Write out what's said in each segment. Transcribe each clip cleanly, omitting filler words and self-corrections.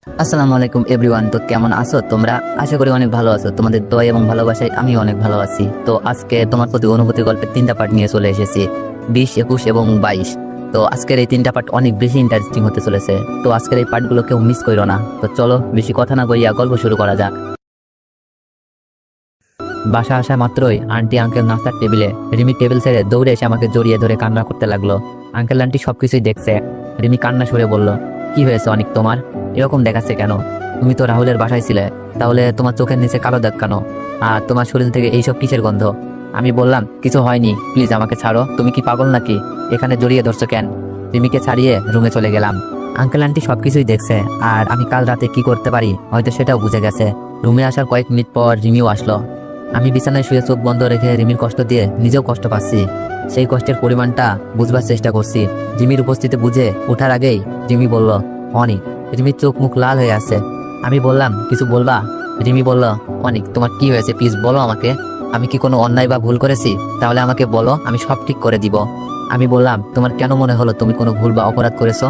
আসসালামু আলাইকুম এভরিওয়ান। তো কেমন আছো তোমরা? আশা করি অনেক ভালো আছো। তোমাদের দয়া এবং ভালোবাসায় আমি অনেক ভালো আছি। তো আজকে তোমার প্রতি অনুভূতি গল্পের 3টা পার্ট নিয়ে চলে এসেছি, 20, 21 এবং 22। তো আজকের এই 3টা পার্ট অনেক বেশি ইন্টারেস্টিং হতে চলেছে। তো আজকের এই পার্টগুলো কেউ মিস করো না। তো চলো বেশি কথা না কইয়া গল্প শুরু করা যাক। বাসা আসা মাত্রই আন্টি আঙ্কেল নাস্তার টেবিলে, রিমি টেবিল ছেড়ে দৌড়ে এসে আমাকে জড়িয়ে ধরে কান্না করতে লাগলো। আঙ্কেল আন্টি সবকিছুই দেখছে। রিমি কান্না সুরে বলল, কি হয়েছে অনেক তোমার? এরকম দেখাচ্ছে কেন? তুমি তো রাহুলের বাসায় ছিলে, তাহলে তোমার চোখের নিচে কালো দাগ কেন? আর তোমার শরীর থেকে এইসব কিসের গন্ধ? আমি বললাম, কিছু হয়নি, প্লিজ আমাকে ছাড়ো। তুমি কি পাগল নাকি? এখানে জড়িয়ে ধরছো কেন? রিমিকে ছাড়িয়ে রুমে চলে গেলাম। আঙ্কেল আন্টি সবকিছুই দেখছে, আর আমি কাল রাতে কি করতে পারি হয়তো সেটাও বুঝে গেছে। রুমে আসার কয়েক মিনিট পর রিমিও আসলো। আমি বিছানায় শুয়ে চোখ বন্ধ রেখে রিমির কষ্ট দিয়ে নিজেও কষ্ট পাচ্ছি। সেই কষ্টের পরিমাণটা বুঝবার চেষ্টা করছি। রিমির উপস্থিতি বুঝে ওঠার আগেই রিমি বলল, অনিক। রিমির চোখ মুখ লাল হয়ে আছে। আমি বললাম, কিছু বলবা? রিমি বলল, অনিক তোমার কি হয়েছে প্লিজ বলো আমাকে। আমি কি কোনো অন্যায় বা ভুল করেছি? তাহলে আমাকে বলো, আমি সব ঠিক করে দিব। আমি বললাম, তোমার কেন মনে হলো তুমি কোনো ভুল বা অপরাধ করেছো?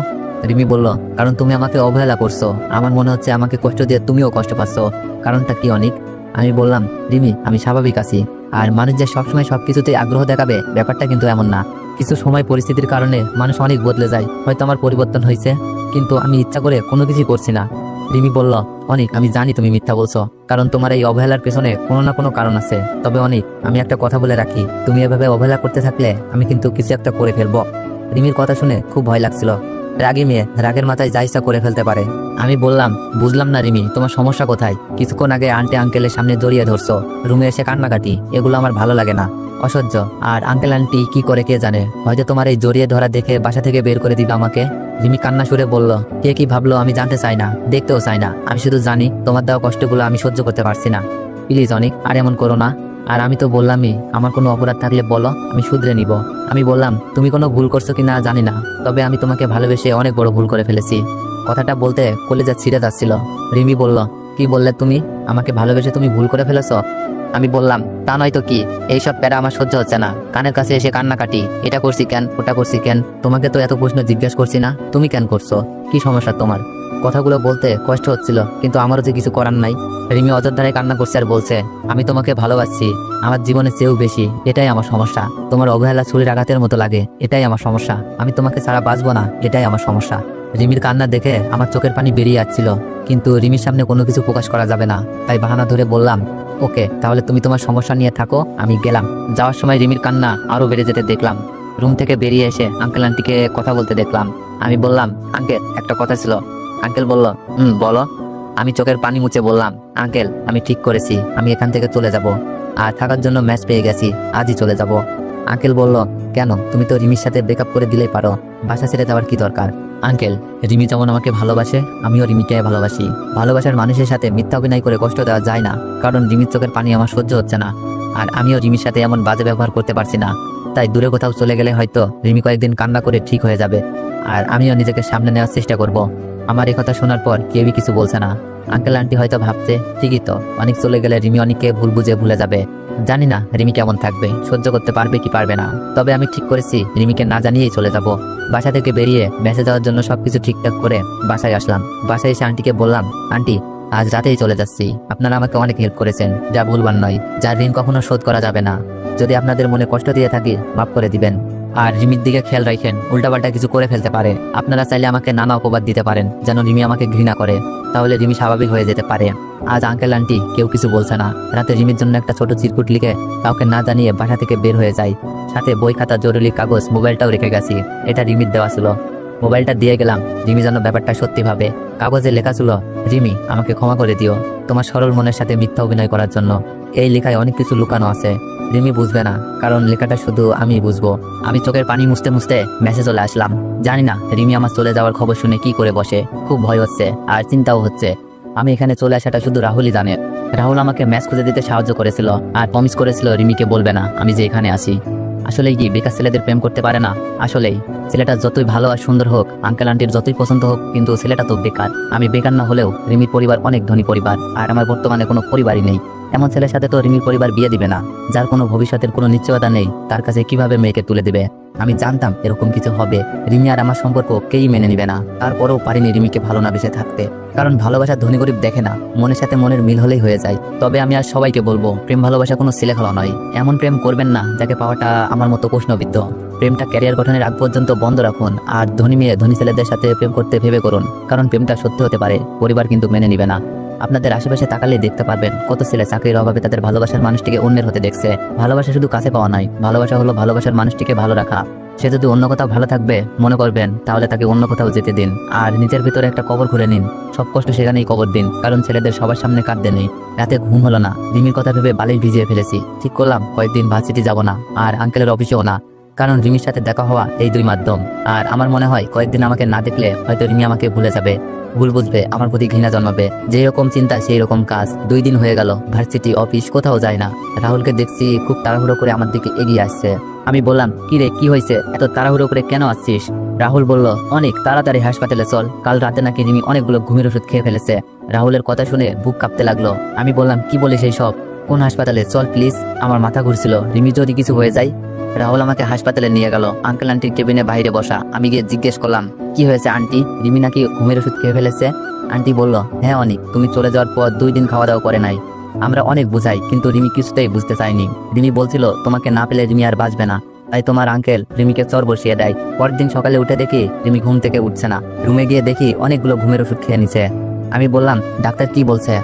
রিমি বলল, কারণ তুমি আমাকে অবহেলা করছো। আমার মনে হচ্ছে আমাকে কষ্ট দিয়ে তুমিও কষ্ট পাচ্ছ। কারণটা কি অনিক? আমি বললাম, রিমি আমি স্বাভাবিক আছি। আর মানুষ যে সবসময় সবকিছুতেই আগ্রহ দেখাবে ব্যাপারটা কিন্তু এমন না। কিছু সময় পরিস্থিতির কারণে মানুষ অনেক বদলে যায়। হয়তো আমার পরিবর্তন হয়েছে, কিন্তু আমি ইচ্ছা করে কোনো কিছুই করছি না। রিমি বলল, অনিক আমি জানি তুমি মিথ্যা বলছো, কারণ তোমার এই অবহেলার পেছনে কোনো না কোনো কারণ আছে। তবে অনিক আমি একটা কথা বলে রাখি, তুমি এভাবে অবহেলা করতে থাকলে আমি কিন্তু কিছু একটা করে ফেলবো। রিমির কথা শুনে খুব ভয় লাগছিল। রাগী মেয়ে রাগের মাথায় যা ইচ্ছা করে ফেলতে পারে। আমি বললাম, বুঝলাম না রিমি, তোমার সমস্যা কোথায়? কিছুক্ষণ আগে আন্টি আঙ্কেলের সামনে জড়িয়ে ধরছো, রুমে এসে কান্নাকাটি, এগুলো আমার ভালো লাগে না, অসহ্য। আর আঙ্কেল আন্টি কি করে কে জানে, হয়তো তোমার এই জড়িয়ে ধরা দেখে বাসা থেকে বের করে দিবে আমাকে। রিমি কান্না সুরে বলল, কে কি ভাবলো আমি জানতে চাই না, দেখতেও চাই না। আমি শুধু জানি তোমার দেওয়া কষ্টগুলো আমি সহ্য করতে পারছি না। প্লিজ অনিক আর এমন করো না। আর আমি তো বললামই, আমার কোনো অপরাধ থাকলে বলো, আমি শুধরে নিব। আমি বললাম, তুমি কোনো ভুল করছো কিনা জানি না, তবে আমি তোমাকে ভালোবেসে অনেক বড় ভুল করে ফেলেছি। কথাটা বলতে কলেজা ছিঁড়ে যাচ্ছিল। রিমি বলল, কি বললে তুমি? আমাকে ভালোবেসে তুমি ভুল করে ফেলেছো? আমি বললাম, তা নয় তো কি, এইসব প্যারা আমার সহ্য হচ্ছে না। কানের কাছে এসে কান্নাকাটি, এটা করছি কেন, ওটা করছি কেন? তোমাকে তো এত প্রশ্ন জিজ্ঞেস করছি না, তুমি কেন করছো? কি সমস্যা তোমার? কথাগুলো বলতে কষ্ট হচ্ছিল, কিন্তু আমারও যে কিছু করার নাই। রিমি অযোধ্যায় কান্না করছে আর বলছে, আমি তোমাকে ভালোবাসছি আমার জীবনের চেয়েও বেশি, এটাই আমার সমস্যা। তোমার অবহেলা ছুরির আঘাতের মতো লাগে, এটাই আমার সমস্যা। আমি তোমাকে ছাড়া বাঁচবো না, এটাই আমার সমস্যা। রিমির কান্না দেখে আমার চোখের পানি বেরিয়ে যাচ্ছিল, কিন্তু রিমির সামনে কোনো কিছু প্রকাশ করা যাবে না, তাই বাহানা ধরে বললাম, ওকে তাহলে তুমি তোমার সমস্যা নিয়ে থাকো, আমি গেলাম। যাওয়ার সময় রিমির কান্না আরো বেড়ে যেতে দেখলাম। রুম থেকে বেরিয়ে এসে আঙ্কেল আন্টিকে কথা বলতে দেখলাম। আমি বললাম, আঙ্কেল একটা কথা ছিল। আঙ্কেল বলল, বলো। আমি চোখের পানি মুছে বললাম, আঙ্কেল আমি ঠিক করেছি, আমি এখান থেকে চলে যাব। আর থাকার জন্য ম্যাচ পেয়ে গেছি, আজই চলে যাব। আঙ্কেল বলল, কেন? তুমি তো রিমির সাথে ব্রেকআপ করে দিলেই পারো, বাসা ছেড়ে যাওয়ার কি দরকার? আঙ্কেল, রিমি যেমন আমাকে ভালোবাসে, আমিও রিমিকে ভালোবাসি। ভালোবাসার মানুষের সাথে মিথ্যা অভিনয় করে কষ্ট দেওয়া যায় না, কারণ রিমির চোখের পানি আমার সহ্য হচ্ছে না। আর আমিও রিমির সাথে এমন বাজে ব্যবহার করতে পারছি না। তাই দূরে কোথাও চলে গেলে হয়তো রিমি কয়েকদিন কান্না করে ঠিক হয়ে যাবে, আর আমিও নিজেকে সামনে নেওয়ার চেষ্টা করব। আমার এই কথা শোনার পর কেউই কিছু বলছে না। আঙ্কেল আন্টি হয়তো ভাবছে, ঠিকই তো, অনেক চলে গেলে রিমি অনেককে ভুল বুঝে ভুলে যাবে। জানি না রিমি কেমন থাকবে, সহ্য করতে পারবে কি পারবে না। তবে আমি ঠিক করেছি রিমিকে না জানিয়েই চলে যাব। বাসা থেকে বেরিয়ে মেসে যাওয়ার জন্য সবকিছু ঠিকঠাক করে বাসায় আসলাম। বাসায় এসে আন্টিকে বললাম, আন্টি আজ রাতেই চলে যাচ্ছি। আপনারা আমাকে অনেক হেল্প করেছেন, যা ভুলবার নয়, যার ঋণ কখনো শোধ করা যাবে না। যদি আপনাদের মনে কষ্ট দিয়ে থাকি মাফ করে দিবেন। আর রিমির দিকে খেয়াল রাখেন, উল্টাপাল্টা কিছু করে ফেলতে পারে। আপনারা চাইলে আমাকে নানা অপবাদ দিতে পারেন, যেন রিমি আমাকে ঘৃণা করে, তাহলে রিমি স্বাভাবিক হয়ে যেতে পারে। আজ আঙ্কেল আন্টি কেউ কিছু বলছে না। রাতে রিমির জন্য একটা ছোট চিরকুট লিখে কাউকে না জানিয়ে বাসা থেকে বের হয়ে যায়। সাথে বই খাতা, জরুরি কাগজ, মোবাইলটাও রেখে গেছি, এটা রিমির দেওয়া ছিল। মোবাইলটা দিয়ে গেলাম, রিমি যেন ব্যাপারটা সত্যি ভাবে। কাগজে লেখা ছিল, রিমি আমাকে ক্ষমা করে দিও তোমার সরল মনের সাথে মিথ্যা অভিনয় করার জন্য। এই লেখায় অনেক কিছু লুকানো আছে, রিমি বুঝবে না, কারণ লেখাটা শুধু আমি বুঝবো। আমি চোখের পানি মুছতে মুছতে মেসে চলে আসলাম। জানি না রিমি আমার চলে যাওয়ার খবর শুনে কি করে বসে। খুব ভয় হচ্ছে আর চিন্তাও হচ্ছে। আমি এখানে চলে আসাটা শুধু রাহুলই জানে। রাহুল আমাকে ম্যাচ খুঁজে দিতে সাহায্য করেছিল আর প্রমিস করেছিল রিমিকে বলবে না আমি যে এখানে আসি। আসলেই কি বেকার ছেলেদের প্রেম করতে পারে না? আসলেই ছেলেটা যতই ভালো আর সুন্দর হোক, আঙ্কেল আন্টির যতই পছন্দ হোক, কিন্তু ছেলেটা তো বেকার। আমি বেকার না হলেও রিমির পরিবার অনেক ধনী পরিবার, আর আমার বর্তমানে কোনো পরিবারই নেই। এমন ছেলের সাথে তো রিমির পরিবার বিয়ে দিবে না, যার কোনো ভবিষ্যতের কোনো নিশ্চয়তা নেই। তার কাছে কিভাবে মেয়েকে তুলে দিবে? আমি জানতাম এরকম কিছু হবে। রিমি আর আমার সম্পর্ক কেই মেনে নিবে না, তারপরেও পারিনি রিমিকে ভালো না বেসে থাকতে। কারণ ভালোবাসা ধনী গরিব দেখে না, মনের সাথে মনের মিল হলেই হয়ে যায়। তবে আমি আর সবাইকে বলবো, প্রেম ভালোবাসা কোনো ছেলে খেলা নয়। এমন প্রেম করবেন না যাকে পাওয়াটা আমার মতো প্রশ্নবিদ্ধ। প্রেমটা ক্যারিয়ার গঠনের আগ পর্যন্ত বন্ধ রাখুন। আর ধনী মেয়ে ধনী ছেলেদের সাথে প্রেম করতে ভেবে করুন, কারণ প্রেমটা সত্যি হতে পারে, পরিবার কিন্তু মেনে নিবে না। আপনাদের আশেপাশে তাকালেই দেখতে পারবেন কত ছেলে চাকরির অভাবে তাদের ভালোবাসার মানুষটিকে অন্যের হতে দেখছে। ভালোবাসা শুধু কাছে পাওয়া নয়, ভালোবাসা হলো ভালোবাসার মানুষটিকে ভালো রাখা। সে যদি অন্য কোথাও ভালো থাকবে মনে করবেন, তাহলে তাকে অন্য কোথাও যেতে দিন। আর নিজের ভিতরে একটা কবর খুলে নিন, সব কষ্ট সেখানেই কবর দিন। কারণ ছেলেদের সবার সামনে কাঁদতে নেই। রাতে ঘুম হলো না, রিমির কথা ভেবে বালিশ ভিজিয়ে ফেলেছি। ঠিক করলাম কয়েকদিন ভার্সিটি যাব না, আর আঙ্কেলের অফিসেও না। কারণ রিমির সাথে দেখা হওয়া এই দুই মাধ্যম। আর আমার মনে হয় কয়েকদিন আমাকে না দেখলে হয়তো রিমি আমাকে ভুলে যাবে, ভুল বুঝবে, আমার প্রতি ঘৃণা জন্মাবে। যেই রকম চিন্তা সেই রকম কাজ। 2 দিন হয়ে গেল, ভার্সিটি অফিস কোথাও যায় না। রাহুলকে দেখছি খুব তাড়াহুড়ো করে আমার দিকে এগিয়ে আসছে। আমি বললাম, কি রে, কি হয়েছে, এত তাড়াহুড়ো করে কেন আসছিস? রাহুল বলল, অনেক তাড়াতাড়ি হাসপাতালে চল, কাল রাতে নাকি রিমি অনেকগুলো ঘুমের ওষুধ খেয়ে ফেলেছে। রাহুলের কথা শুনে বুক কাঁপতে লাগলো। আমি বললাম, কি বলিস এই সব? কোন হাসপাতালে? চল প্লিজ, আমার মাথা ঘুরছিল, রিমি যদি কিছু হয়ে যায়। রাহুল আমাকে হাসপাতালে নিয়ে গেল। আঙ্কেল আন্টির কেবিনে বাইরে বসা। আমি গিয়ে জিজ্ঞেস করলাম, কি হয়েছে আন্টি, রিমি নাকি ঘুমের ওষুধ খেয়ে ফেলেছে? আন্টি বলল, হ্যাঁ অনেক, তুমি চলে যাওয়ার পর 2 দিন খাওয়া দাওয়া করে নাই। আমরা অনেক বুঝাই, কিন্তু রিমি কিছুতেই বুঝতে চায়নি। রিমি বলছিল, তোমাকে না পেলে রিমি আর বাঁচবে না। তাই তোমার আঙ্কেল রিমিকে চর বসিয়ে দেয়। পরের দিন সকালে উঠে দেখি রিমি ঘুম থেকে উঠছে না। রুমে গিয়ে দেখি অনেকগুলো ঘুমের ওষুধ খেয়ে নিছে। আমি বললাম, ডাক্তার কি বলছে?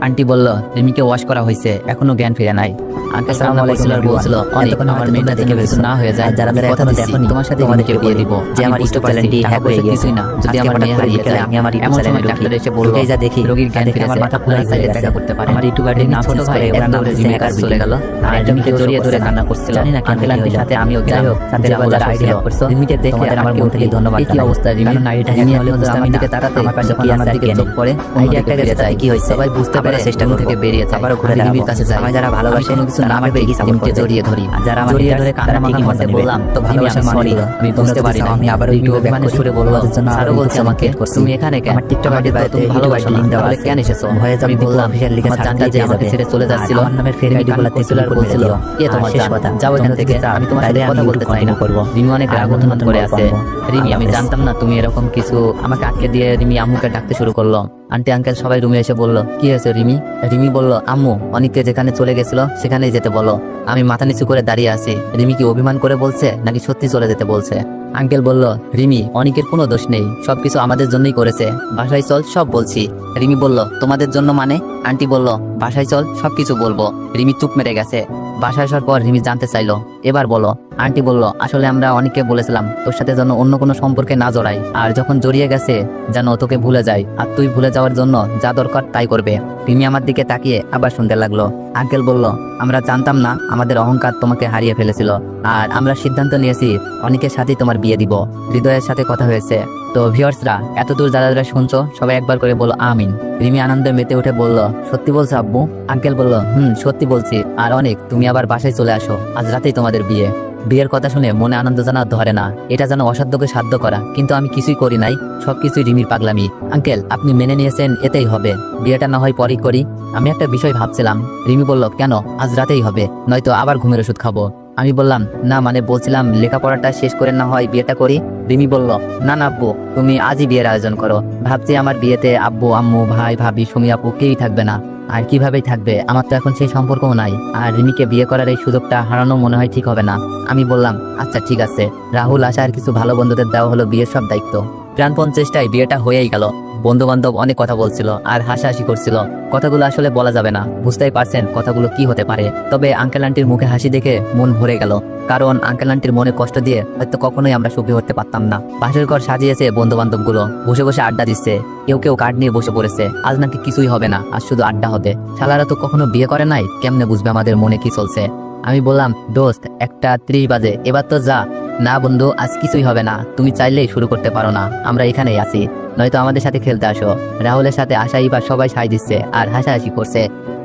আন্টি বলল, রিমিকে ওয়াশ করা হয়েছে, এখনো জ্ঞান ফিরে নাই। আঙ্কেল সালাম আলাইকুম বলছিল, অনেক আমার মেয়েটা দেখে কিছু না হয়ে যায়, যারা যারা কথা দেখনি তোমার সাথে তোমাদেরকে বিয়ে দিব। যে আমার ইউটিউব চ্যানেলটি হ্যাক হয়ে গেছে, কিছুই না, যদি আমার মেয়ে হারিয়ে যায়, আমি আমার ইউটিউব চ্যানেলে ডাক্তার এসে বলল, এই যা দেখি রোগীর জ্ঞান ফিরে আমার মাথা পুরো সাইডে দেখা করতে পারে। আমার ইউটিউব আইডি নাম ছোট ভাই ওরা নাম রিমি কার চলে গেল। আর রিমিকে জড়িয়ে ধরে কান্না করছিল। জানি না আঙ্কেল আন্টির সাথে আমিও গেলাম, সাথে রাহুল আইডি হ্যাক করছো। রিমিকে দেখে আমার মন থেকে ধন্যবাদ। এই কি অবস্থা রিমি, আইডিটা হ্যাক হলে আমার দিকে তাকাতে আমার পাশে কি আমার দিকে চোখ পড়ে। আইডি একটা গেছে, তাই কি হইছে সবাই বুঝতে পারে, চেষ্টা থেকে বেরিয়ে যায়। আবার ঘুরে রিমির কাছে যায়। আমি যারা ভালোবাসে কোনো কিছু না ভেবে রিমিকে জড়িয়ে ধরি। যারা আমার জড়িয়ে ধরে কান্না মাখা করতে বললাম, তো ভালোবাসা সরি, আমি বুঝতে পারি না। আমি আবার ইউটিউবে মানে সুরে বললাম, আরো বলছে আমাকে, তুমি এখানে কেন? আমার টিকটক আইডি বাইরে তুমি ভালোবাসা লিংক দেওয়া আছে, কেন এসেছো? ভয়ে আমি বললাম, অফিশিয়াল লিখে জানটা যে আমাকে ছেড়ে চলে যাচ্ছিল, আমার নামের ফেক আইডি গুলো তেসুলার বলছিল, কে তোমার শেষ কথা, যাও এখান থেকে, আমি তোমার সাথে কথা বলতে চাই না। রিমি অনেক রাগ অভিমান করে আছে। রিমি, আমি জানতাম না তুমি এরকম কিছু। আমাকে আটকে দিয়ে রিমি আম্মুকে ডাকতে শুরু করলো। আন্টি আঙ্কেল সবাই রুমে এসে বলল, কি হয়েছে রিমি? রিমি বলল, আম্মু অনিককে যেখানে চলে গেছিল সেখানেই যেতে বলো। আমি মাথা নিচু করে দাঁড়িয়ে আছি। রিমি কি অভিমান করে বলছে নাকি সত্যি চলে যেতে বলছে? আঙ্কেল বলল, রিমি অনিকের কোনো দোষ নেই, সবকিছু আমাদের জন্যই করেছে, বাসায় চল সব বলছি। রিমি বলল, তোমাদের জন্য মানে? আন্টি বলল, বাসায় চল সবকিছু বলবো। রিমি চুপ মেরে গেছে। বাসায় আসার পর রিমি জানতে চাইলো, এবার বলো। আন্টি বলল, আসলে আমরা অনেককে বলেছিলাম তোর সাথে যেন অন্য কোনো সম্পর্কে না জড়াই, আর যখন জড়িয়ে গেছে যেন তোকে ভুলে যায়, আর তুই ভুলে যাওয়ার জন্য যা দরকার তাই করবে। রিমি আমার দিকে তাকিয়ে আবার শুনতে লাগলো। আঙ্কেল বলল, আমরা জানতাম না আমাদের অহংকার তোমাকে হারিয়ে ফেলেছিল, আর আমরা সিদ্ধান্ত নিয়েছি অনেকের সাথেই তোমার বিয়ে দিব। হৃদয়ের সাথে কথা হয়েছে। তো ভিউয়ার্সরা, এতদূর যারা যারা শুনছো সবাই একবার করে বলো আমিন। রিমি আনন্দে মেতে উঠে বলল, সত্যি বলছো আব্বু? আঙ্কেল বলল, সত্যি বলছি। আর অনেক, তুমি আবার বাসায় চলে আসো, আজ রাতেই তোমাদের বিয়ে। বিয়ের কথা শুনে মনে আনন্দ যেন ধরে না। এটা যেন অসাধ্যকে সাধ্য করা, কিন্তু আমি কিছুই করি নাই, সবকিছুই রিমির পাগলামি। আঙ্কেল, আপনি মেনে নিয়েছেন, এতেই হবে, বিয়েটা না হয় পরেই করি। আমি একটা বিষয় ভাবছিলাম। রিমি বলল, কেন? আজ রাতেই হবে, নয়তো আবার ঘুমের ওষুধ খাবো। আমি বললাম, না মানে বলছিলাম লেখাপড়াটা শেষ করে না হয় বিয়েটা করি। রিমি বলল, না না আব্বু, তুমি আজই বিয়ের আয়োজন করো। ভাবছি আমার বিয়েতে আব্বু আম্মু ভাই ভাবি সুমি আপু কেউই থাকবে না। আর কিভাবেই থাকবে, আমার তো এখন সেই সম্পর্কও নাই। আর রিমিকে বিয়ে করার এই সুযোগটা হারানো মনে হয় ঠিক হবে না। আমি বললাম, আচ্ছা ঠিক আছে। রাহুল আশা আর কিছু ভালো বন্ধুদের দেওয়া হলো বিয়ের সব দায়িত্ব। প্রাণপণ চেষ্টায় বিয়েটা হয়েই গেল। বন্ধু বান্ধব অনেক কথা বলছিল আর হাসাহাসি করছিল। কথাগুলো আসলে বলা যাবে না, বুঝতেই পারছেন কথাগুলো কি হতে পারে। তবে আঙ্কেল আন্টির মুখে হাসি দেখে মন ভরে গেল, কারণ আঙ্কেল আন্টির মনে কষ্ট দিয়ে হয়তো কখনোই আমরা সুখী হতে পারতাম না। বাসের ঘর সাজিয়েছে বন্ধু বান্ধব গুলো, বসে বসে আড্ডা দিচ্ছে। কেউ কেউ কার্ড নিয়ে বসে পড়েছে। আজ নাকি কিছুই হবে না, আজ শুধু আড্ডা হবে। শালারা তো কখনো বিয়ে করে নাই, কেমনে বুঝবে আমাদের মনে কি চলছে? আমি বললাম, দোস্ত 1:30 বাজে, এবার তো যা। না বন্ধু, আজ কিছুই হবে না, তুমি চাইলেই শুরু করতে পারো না, আমরা এখানেই আছি, নয়তো আমাদের সাথে খেলতে আসো। রাহুলের সাথে আশাই বা সবাই সাই দিচ্ছে আর হাসাহাসি করছে।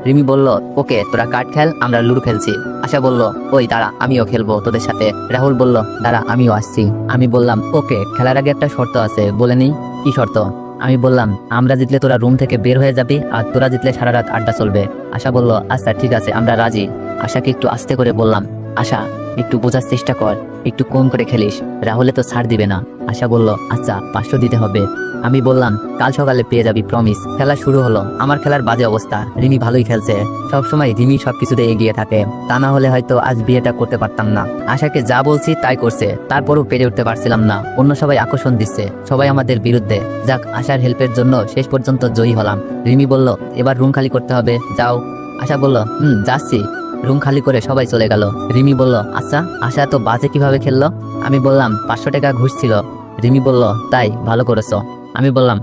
রিমি বলল, ওকে তোরা কার্ড খেল, আমরা লুডো খেলছি। আশা বলল, ওই দাঁড়া, আমিও খেলবো তোদের সাথে। রাহুল বলল, দাঁড়া আমিও আসছি। আমি বললাম, ওকে, খেলার আগে একটা শর্ত আছে, বলে নি। কি শর্ত? আমি বললাম, আমরা জিতলে তোরা রুম থেকে বের হয়ে যাবি, আর তোরা জিতলে সারা রাত আড্ডা চলবে। আশা বলল, আচ্ছা ঠিক আছে, আমরা রাজি। আশাকে একটু আস্তে করে বললাম, আশা একটু বোঝার চেষ্টা কর, একটু কম করে খেলিস, রাহুলে তো ছাড় দিবে না। আশা বলল, আচ্ছা 500 দিতে হবে। আমি বললাম, কাল সকালে পেয়ে যাবি, প্রমিস। খেলা শুরু হলো। আমার খেলার বাজে অবস্থা। রিমি ভালোই খেলছে। সবসময় রিমি সবকিছুতে এগিয়ে থাকে, তা না হলে হয়তো আজ বিয়েটা করতে পারতাম না। আশাকে যা বলছি তাই করছে, তারপরও পেরে উঠতে পারছিলাম না। অন্য সবাই আকর্ষণ দিচ্ছে, সবাই আমাদের বিরুদ্ধে। যাক, আশার হেল্পের জন্য শেষ পর্যন্ত জয়ী হলাম। রিমি বলল, এবার রুম খালি করতে হবে, যাও। আশা বলল, যাচ্ছি। রুম খালি করে সবাই চলে গেল। রিমি বলল, আচ্ছা আশা তো বাজে কিভাবে খেললো? আমি বললাম, 500 টাকা ঘুষ ছিল। রিমি বলল, তাই, ভালো করেছো। আমি বললাম,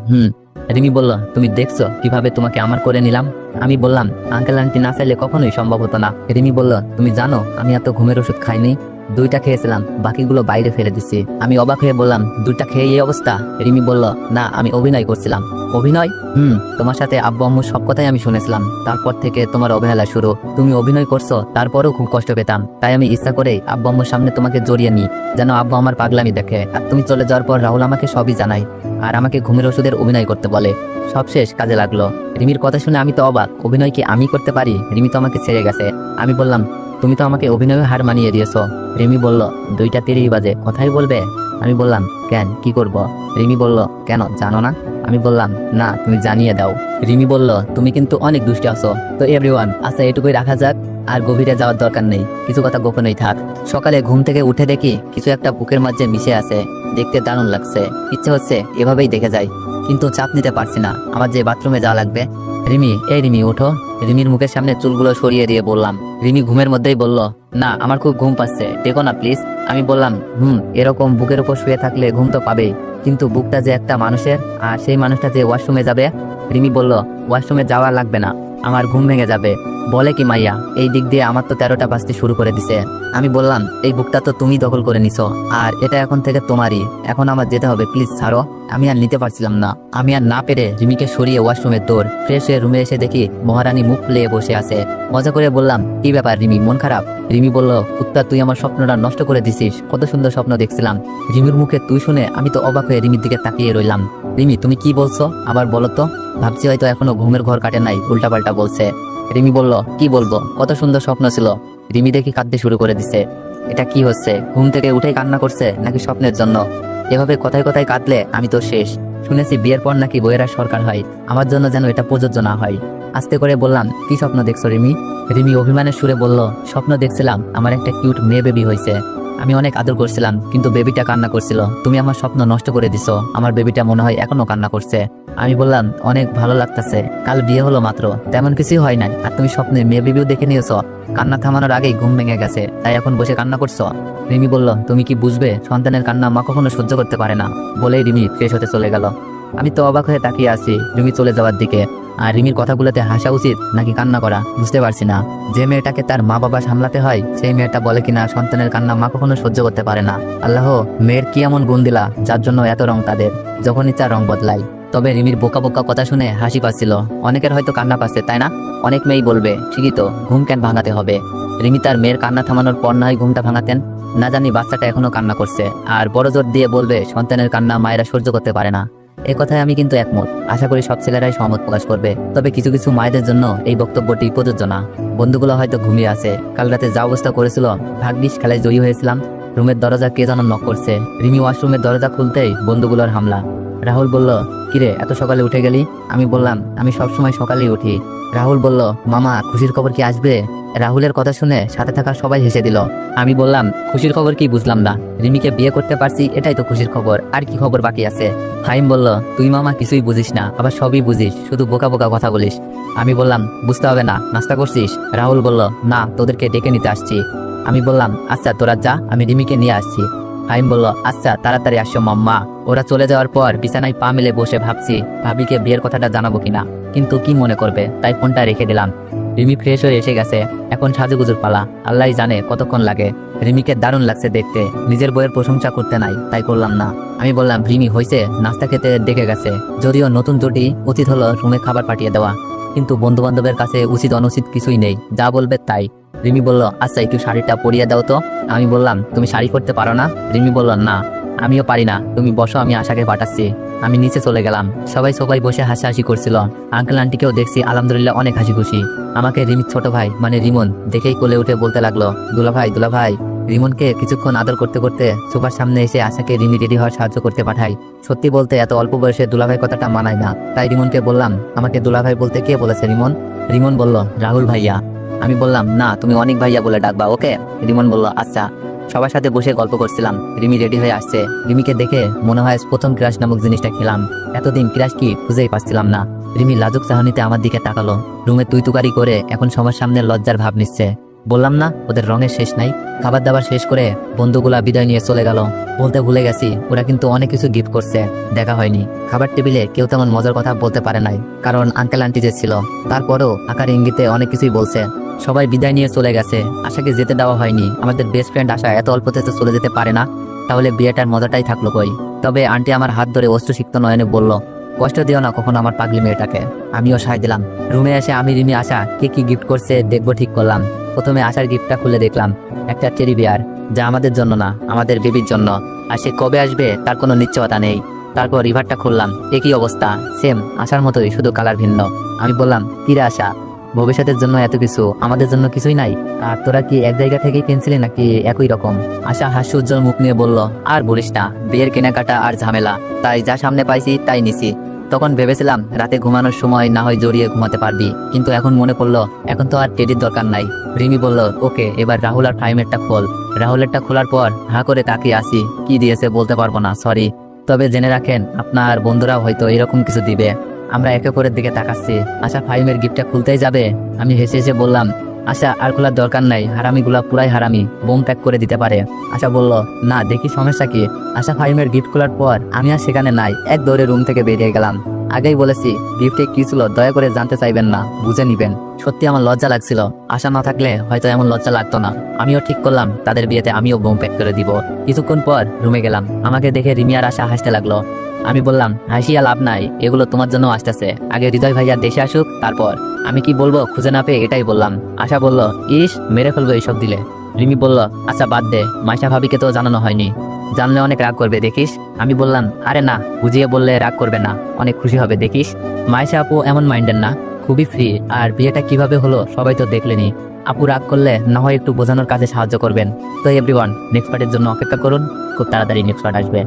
রিমি বলল, তুমি দেখছো কিভাবে তোমাকে আমার করে নিলাম? আমি বললাম, আঙ্কেল আন্টি না চাইলে কখনোই সম্ভব হতো না। রিমি বলল, তুমি জানো আমি এত ঘুমের ওষুধ খাইনি, 2টা খেয়েছিলাম, বাকিগুলো বাইরে ফেলে দিছি। আমি অবাক হয়ে বললাম, 2টা খেয়ে এই অবস্থা? রিমি বলল, না, আমি অভিনয় করছিলাম। অভিনয়? তোমার সাথে আব্বু আম্মু সব কথাই আমি শুনেছিলাম। তারপর থেকে তোমার অবহেলা শুরু। তুমি অভিনয় করছো, তারপরেও খুব কষ্ট পেতাম। তাই আমি ইচ্ছা করে আব্বু আম্মুর সামনে তোমাকে জড়িয়ে নিই, যেন আব্বু আমার পাগলামি দেখে। আর তুমি চলে যাওয়ার পর রাহুল আমাকে সবই জানায়, আর আমাকে ঘুমের ওষুধের অভিনয় করতে বলে। সব শেষ, কাজে লাগলো। রিমির কথা শুনে আমি তো অবাক। অভিনয় কি আমি করতে পারি? রিমি তো আমাকে ছেড়ে গেছে। আমি বললাম, তুমি তো আমাকে অভিনয়ে হার মানিয়ে দিয়েছো। রিমি বলল, 2:30 বাজে, কথাই বলবে? আমি বললাম, কেন, কি করব? রিমি বলল, কেন, জানো না? আমি বললাম, না, তুমি জানিয়ে দাও। রিমি বলল, তুমি কিন্তু অনেক দুষ্টু আছো। তো এভরিওয়ান, আচ্ছা এটুকুই রাখা যাক, আর গভীরে যাওয়ার দরকার নেই, কিছু কথা গোপনেই থাক। সকালে ঘুম থেকে উঠে দেখি কিছু একটা বুকের মাঝে মিশে আছে। দেখতে দারুণ লাগছে, ইচ্ছে হচ্ছে এভাবেই দেখে যাই, কিন্তু চাপ নিতে পারছি না। আমার যে বাথরুমে যাওয়া লাগবে। রিমি, এই রিমি, ওঠো। রিমির মুখের সামনে চুলগুলো সরিয়ে দিয়ে বললাম। রিমি ঘুমের মধ্যেই বলল, না, আমার খুব ঘুম পাচ্ছে, দেখো না প্লিজ। আমি বললাম, এরকম বুকের উপর শুয়ে থাকলে ঘুম তো পাবেই, কিন্তু বুকটা যে একটা মানুষের, আর সেই মানুষটা যে ওয়াশরুমে যাবে। রিমি বলল, ওয়াশরুমে যাওয়া লাগবে না, আমার ঘুম ভেঙে যাবে। বলে কি মাইয়া, এই দিক দিয়ে আমার তো 13টা বাজতে শুরু করে দিছে। আমি বললাম, এই বুকটা তো তুমি দখল করে নিছো, আর এটা এখন থেকে তোমারই। এখন আমার যেতে হবে, প্লিজ ছাড়ো। আমি আর নিতে পারছিলাম না। আমি আর না পেরে রিমিকে সরিয়ে ওয়াশরুমের দৌড়। ফ্রেশ হয়ে রুমে এসে দেখি মহারানী মুখ ফুলিয়ে বসে আছে। মজা করে বললাম, কি ব্যাপার রিমি, মন খারাপ? রিমি বলল, কুত্তা, তুই আমার স্বপ্নটা নষ্ট করে দিছিস। কত সুন্দর স্বপ্ন দেখছিলাম। রিমির মুখে তুই শুনে আমি তো অবাক হয়ে রিমির দিকে তাকিয়ে রইলাম। রিমি, তুমি কি বলছো? আবার বলো তো। ভাবছি হয়তো এখনো ঘুমের ঘর কাটে নাই, উল্টাপাল্টা বলছে। রিমি বলল, কি বলবো, কত সুন্দর স্বপ্ন ছিল। রিমি দেখি কাঁদতে শুরু করে দিছে। এটা কি হচ্ছে? ঘুম থেকে উঠেই কান্না করছে নাকি স্বপ্নের জন্য? এভাবে কথায় কথায় কাঁদলে আমি তো শেষ। শুনেছি বিয়ের পর নাকি বইয়েরা সরকার হয়, আমার জন্য যেন এটা প্রযোজ্য না হয়। আস্তে করে বললাম, কি স্বপ্ন দেখছো রিমি? রিমি অভিমানের সুরে বলল, স্বপ্ন দেখছিলাম আমার একটা কিউট মেয়ে বেবি হয়েছে। আমি অনেক আদর করছিলাম, কিন্তু বেবিটা কান্না করছিল। তুমি আমার স্বপ্ন নষ্ট করে দিছো। আমার বেবিটা মনে হয় এখনো কান্না করছে। আমি বললাম, অনেক ভালো লাগতেছে, কাল বিয়ে হলো মাত্র, তেমন কিছুই হয় নাই, আর তুমি স্বপ্নে মেয়ে বেবিও দেখে নিয়েছো। কান্না থামানোর আগেই ঘুম ভেঙে গেছে, তাই এখন বসে কান্না করছো? রিমি বলল, তুমি কি বুঝবে, সন্তানের কান্না মা কখনো সহ্য করতে পারে না। বলেই রিমি ফ্রেশ হতে চলে গেল। আমি তো অবাক হয়ে তাকিয়ে আছি রিমি চলে যাওয়ার দিকে। আর রিমির কথাগুলোতে হাসা উচিত নাকি কান্না করা বুঝতে পারছি না। যে মেয়েটাকে তার মা বাবা সামলাতে হয়, সেই মেয়েটা বলে কিনা সন্তানের কান্না মা কখনো সহ্য করতে পারে না। আল্লাহ, মেয়ের কি এমন গুণ দিলা যার জন্য এত রং তাদের, যখন ইচ্ছা রং বদলায়। তবে রিমির বোকা বোকা কথা শুনে হাসি পাচ্ছিল। অনেকের হয়তো কান্না পাচ্ছে, তাই না? অনেক মেয়েই বলবে, ঠিকই তো, ঘুম কেন ভাঙাতে হবে? রিমি তার মেয়ের কান্না থামানোর পর না হয় ঘুমটা ভাঙাতেন। না জানি বাচ্চাটা এখনো কান্না করছে, আর বড় জোর দিয়ে বলবে সন্তানের কান্না মায়েরা সহ্য করতে পারে না। এই কথায় আমি কিন্তু একমত। আশা করি সব ছেলেরাই সহমত প্রকাশ করবে। তবে কিছু কিছু মায়েদের জন্য এই বক্তব্যটি প্রযোজ্য না। বন্ধুগুলো হয়তো ঘুমিয়ে আছে। কাল রাতে যা অবস্থা করেছিল, ভাগ্যিস খেলায় জয়ী হয়েছিলাম। রুমের দরজা কে যেন নক করছে। রিমি ওয়াশরুমের দরজা খুলতেই বন্ধুগুলোর হামলা। রাহুল বলল, কিরে, এত সকালে উঠে গেলি? আমি বললাম, আমি সবসময় সকালেই উঠি। রাহুল বলল, মামা, খুশির খবর কি আসবে? রাহুলের কথা শুনে সাথে থাকা সবাই হেসে দিল। আমি বললাম, খুশির খবর কি বুঝলাম না। রিমিকে বিয়ে করতে পারছি, এটাই তো খুশির খবর, আর কি খবর বাকি আছে? ফাহিম বলল, তুই মামা কিছুই বুঝিস না, আবার সবই বুঝিস, শুধু বোকা বোকা কথা বলিস। আমি বললাম, বুঝতে হবে না, নাস্তা করছিস? রাহুল বলল, না, তোদেরকে ডেকে নিতে আসছি। আমি বললাম, আচ্ছা তোরা যা, আমি রিমিকে নিয়ে আসছি। ফাহিম বলল, আচ্ছা তাড়াতাড়ি আসো মাম্মা। ওরা চলে যাওয়ার পর বিছানায় পা মেলে বসে ভাবছি ভাবিকে বিয়ের কথাটা জানাবো কিনা, কিন্তু কি মনে করবে, তাই ফোনটা রেখে দিলাম। রিমি ফ্রেশ হয়ে এসে গেছে, এখন সাজুগুজুর পালা। আল্লাহই জানে কতক্ষণ লাগে। রিমিকে দারুণ লাগছে দেখতে, নিজের বইয়ের প্রশংসা করতে নাই, তাই করলাম না। আমি বললাম, রিমি হয়েছে, নাস্তা খেতে ডেকে গেছে। যদিও নতুন জুটি, উচিত হলো রুমে খাবার পাঠিয়ে দেওয়া, কিন্তু বন্ধু বান্ধবের কাছে উচিত অনুচিত কিছুই নেই, যা বলবে তাই। রিমি বলল, আচ্ছা একটু শাড়িটা পরিয়ে দাও তো। আমি বললাম, তুমি শাড়ি পরতে পারো না? রিমি বলল, না, আমিও পারি না, তুমি বসো, আমি আশাকে পাঠাচ্ছি। আমি নিচে চলে গেলাম। সবাই বসে হাসাহাসি করছিল। আঙ্কেল আন্টিকেও দেখছি আলহামদুলিল্লাহ অনেক হাসি খুশি। আমাকে রিমির ছোট ভাই মানে রিমন দেখেই কোলে উঠে বলতে লাগলো, দুলা ভাই, রিমনকে কিছুক্ষণ আদর করতে করতে সোফার সামনে এসে আশাকে রিমি রেডি হওয়ার সাহায্য করতে পাঠাই। সত্যি বলতে এত অল্প বয়সে দুলাভাই কথাটা মানায় না, তাই রিমনকে বললাম, আমাকে দুলাভাই বলতে কে বলেছে রিমন? রিমন বলল, রাহুল ভাইয়া। আমি বললাম, না তুমি অনেক ভাইয়া বলে ডাকবা ওকে। রিমন বলল, আচ্ছা। সবার সাথে বসে গল্প করছিলাম, রিমি রেডি হয়ে আসছে। রিমিকে দেখে মনে হয় প্রথম ক্রাশ নামক জিনিসটা খেলাম। এতদিন ক্রাশ কি খুঁজেই পাচ্ছিলাম না। রিমি লাজুক চাহনিতে আমার দিকে তাকালো, রুমে তুই তুকারি করে এখন সবার সামনে লজ্জার ভাব নিচ্ছে। বললাম না ওদের রঙের শেষ নাই। খাবার দাবার শেষ করে বন্ধুগুলা বিদায় নিয়ে চলে গেল। বলতে ভুলে গেছি, ওরা কিন্তু অনেক কিছু গিফট করছে, দেখা হয়নি। খাবার টেবিলে কেউ তেমন মজার কথা বলতে পারে নাই, কারণ আঙ্কেল আন্টি যে ছিল। তারপরও আকার ইঙ্গিতে অনেক কিছুই বলছে। সবাই বিদায় নিয়ে চলে গেছে, আশাকে যেতে দেওয়া হয়নি। আমাদের বেস্ট ফ্রেন্ড আশা এত অল্পতে তো চলে যেতে পারে না, তাহলে বিয়েটার মজাটাই থাকলো কই। তবে আন্টি আমার হাত ধরে অশ্রুসিক্ত নয়নে বলল, কষ্ট দিও না কখনো আমার পাগলি মেয়েটাকে। আমিও সায় দিলাম। রুমে এসে আমি রিমি আশা কে কি গিফট করছে দেখবো ঠিক করলাম। প্রথমে আশার গিফটটা খুলে দেখলাম, একটা টেডি বিয়ার, যা আমাদের জন্য না, আমাদের বেবির জন্য। আর সে কবে আসবে তার কোনো নিশ্চয়তা নেই। তারপর রিভারটা খুললাম, একই অবস্থা, সেম আশার মতোই, শুধু কালার ভিন্ন। আমি বললাম, কিরে আশা, ভবিষ্যতের জন্য এত কিছু, আমাদের জন্য কিছুই নাই? আর তোরা কি এক জায়গা থেকে কিনছিলি নাকি একই রকম? আশা হাস্য উজ্জ্বল মুখ নিয়ে বলল, আর বলিস না, বিয়ের কেনাকাটা আর ঝামেলা, তাই যা সামনে পাইছি তাই নিছি। তখন ভেবেছিলাম রাতে ঘুমানোর সময় না হয় জড়িয়ে ঘুমাতে পারবি, কিন্তু এখন মনে পড়লো এখন তো আর টেডির দরকার নাই। রিমি বলল, ওকে এবার রাহুল আর ফাইমেরটা খোল। রাহুলেরটা খোলার পর হাঁ করে তাকিয়ে আসি, কি দিয়েছে বলতে পারবো না, সরি। তবে জেনে রাখেন আপনার বন্ধুরাও হয়তো এরকম কিছু দিবে। আমরা একে অপরের দিকে তাকাচ্ছি। আশা ফাইমের গিফটটা খুলতেই যাবে, আমি হেসে হেসে বললাম, আশা আর খোলার দরকার নাই, হারামিগুলা পুরাই হারামি, বোম প্যাক করে দিতে পারে। আশা বলল, না দেখি সমস্যা কি। আশা ফাইমের গিফট খোলার পর আমি আর সেখানে নাই, এক দৌড়ে রুম থেকে বেরিয়ে গেলাম। আগেই বলেছি গিফটে কি ছিল দয়া করে জানতে চাইবেন না, বুঝে নিবেন। সত্যি আমার লজ্জা লাগছিল, আশা না থাকলে হয়তো এমন লজ্জা লাগতো না। আমিও ঠিক করলাম তাদের বিয়েতে আমিও বোম প্যাক করে দিব। কিছুক্ষণ পর রুমে গেলাম, আমাকে দেখে রিমি আর আশা হাসতে লাগলো। আমি বললাম, হাসিয়া লাভ নাই, এগুলো তোমার জন্য আসতেছে, আগে হৃদয় ভাইয়া দেশে আসুক তারপর। আমি কি বলবো খুঁজে না পেয়ে এটাই বললাম। আশা বলল, ইস মেরে ফেলবো এইসব দিলে। রিমি বলল, আচ্ছা বাদ দে, মাইশা ভাবিকে তো জানানো হয়নি, জানলে অনেক রাগ করবে দেখিস। আমি বললাম, আরে না, বুঝিয়ে বললে রাগ করবে না, অনেক খুশি হবে দেখিস। মাইশা আপু এমন মাইন্ডের না, খুবই ফ্রি। আর বিয়েটা কিভাবে হলো সবাই তো দেখলেনি। আপু রাগ করলে না হয় একটু বোঝানোর কাজে সাহায্য করবেন। তো এভরিওয়ান, নেক্সট পার্টের জন্য অপেক্ষা করুন, খুব তাড়াতাড়ি নেক্সট পার্ট আসবে।